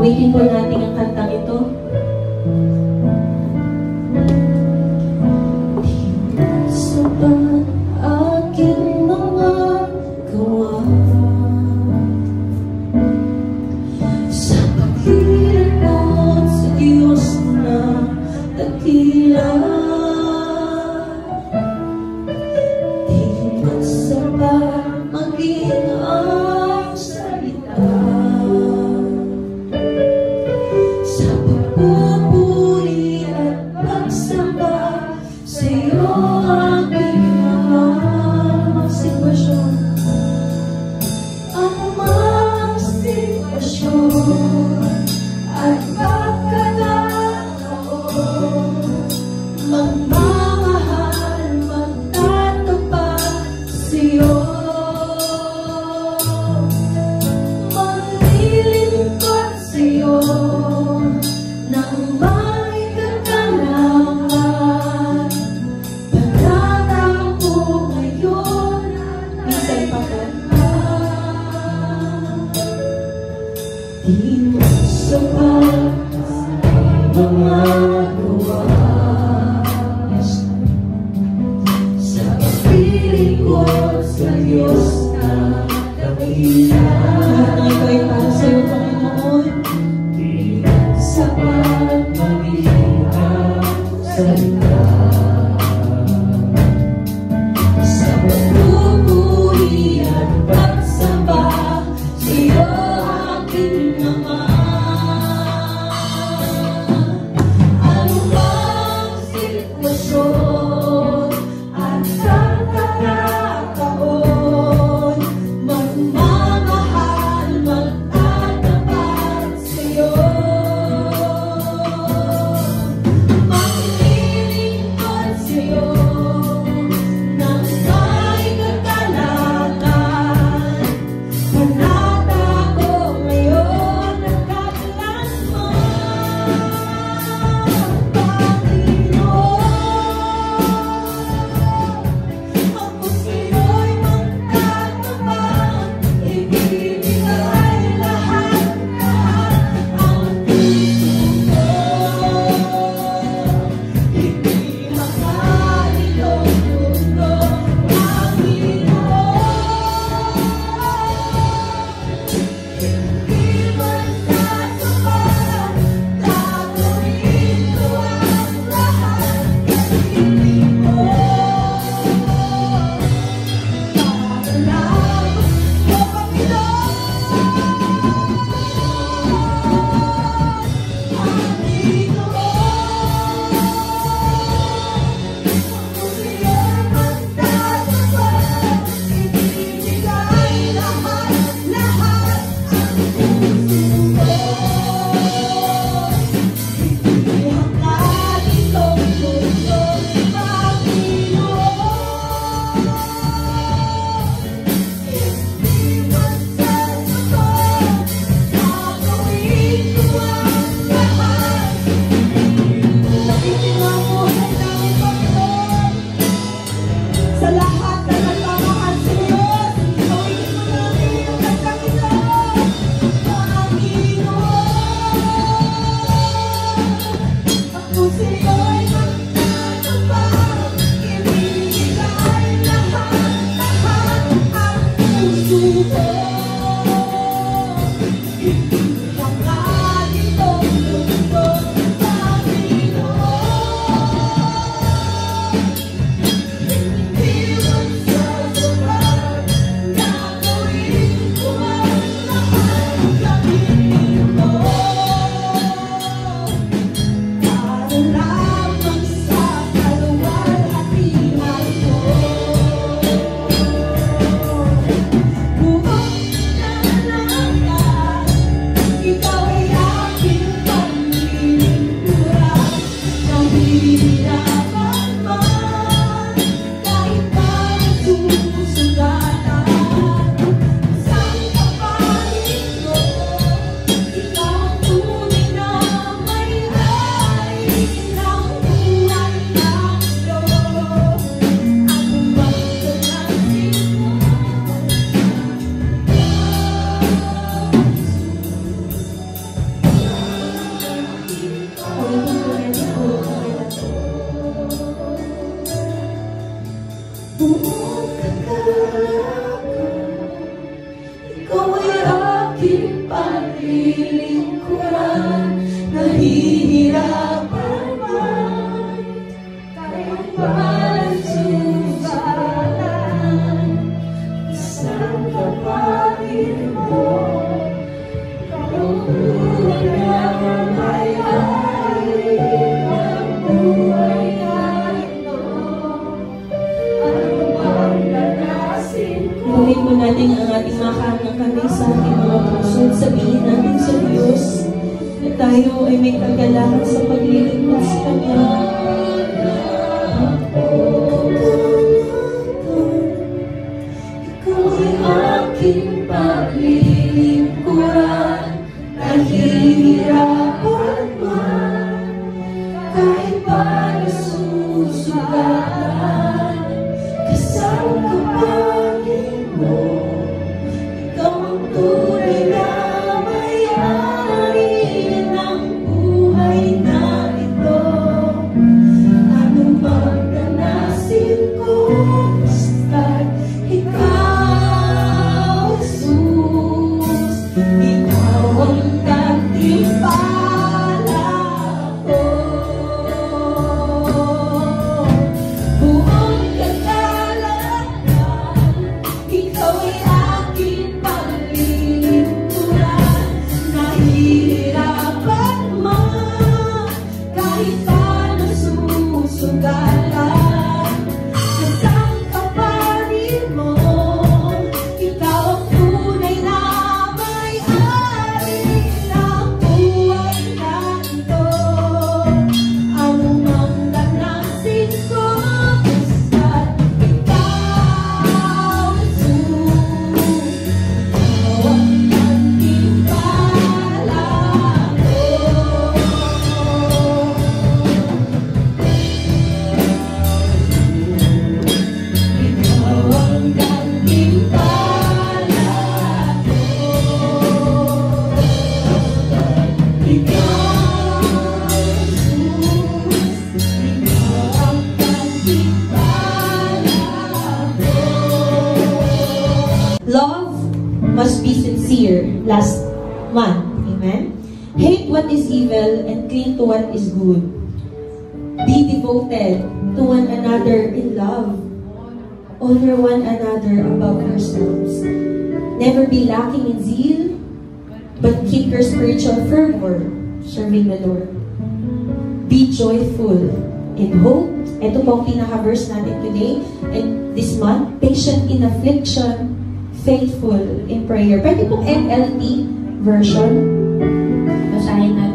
Awitin po natin ang kantang ito. Sapat aking mga gawa sa pagkilapot sa Diyos na dakila. Di magsapat maging ang salita sa pagpupuri at pagsamba sa iyo, aking Ama. Sitwasyon, ang mga sitwasyon at pagkakataon, magmamahal, magtatapat sa iyo. Maglilingkod sa iyo nang may kagalakan. Pagkatao ko ngayon, minsan pa ko, di mo sapat mga gawa sa pagpiling ko sa Diyos na dakila. Lahat ng ito ay para sa iyo, Panginoon. Di sapat maging ang salita sa pagpupuri at pagsamba sa iyo, aking Ama. paglilingkuran, nahihirapan man, kahit paano susugalan, isang kapatid mo, kalukuhan na may-ari ng buhay na ito. Ano bang nanasin ko? Gawin mo natin ang ating makanang kami sa ating mga puso at sabihin natin sa Diyos na tayo ay may kagalahan sa paglilingkod sa Kanya. Ikaw ay aking paglilingkuran, nahihirapan man, kahit paano susugalan, kasama ka pa rin mo. Ikaw ang tunay na may-ari ng buhay na ito. Ano bang nanasin ko, basta't ikaw, Jesus, ikaw ang gantimpala ko. Buong kagalakan, ikaw ay aking paglilingkuran, nahihirapan man, kahit paano susugalan, kasang kapatid mo, ikaw ang tunay na may-ari ng buhay na ito. Ano mang nanasin ko, basta't ikaw, Jesus, ikaw ang gantimpala ko. Ikaw ang gantimpala ko. Ikaw, Jesus, ikaw ang gantimpala ko. Love must be sincere. Last one. Amen? Hate what is evil and cling to what is good. Be devoted to one another in love. Honor one another above yourselves. Never be lacking in zeal, but keep your spiritual fervor serving the Lord. Be joyful in hope. Ito po ang pinaka-verse natin today. And this month, patient in affliction, faithful in prayer. Pwede pong NLT version. Basahin natin.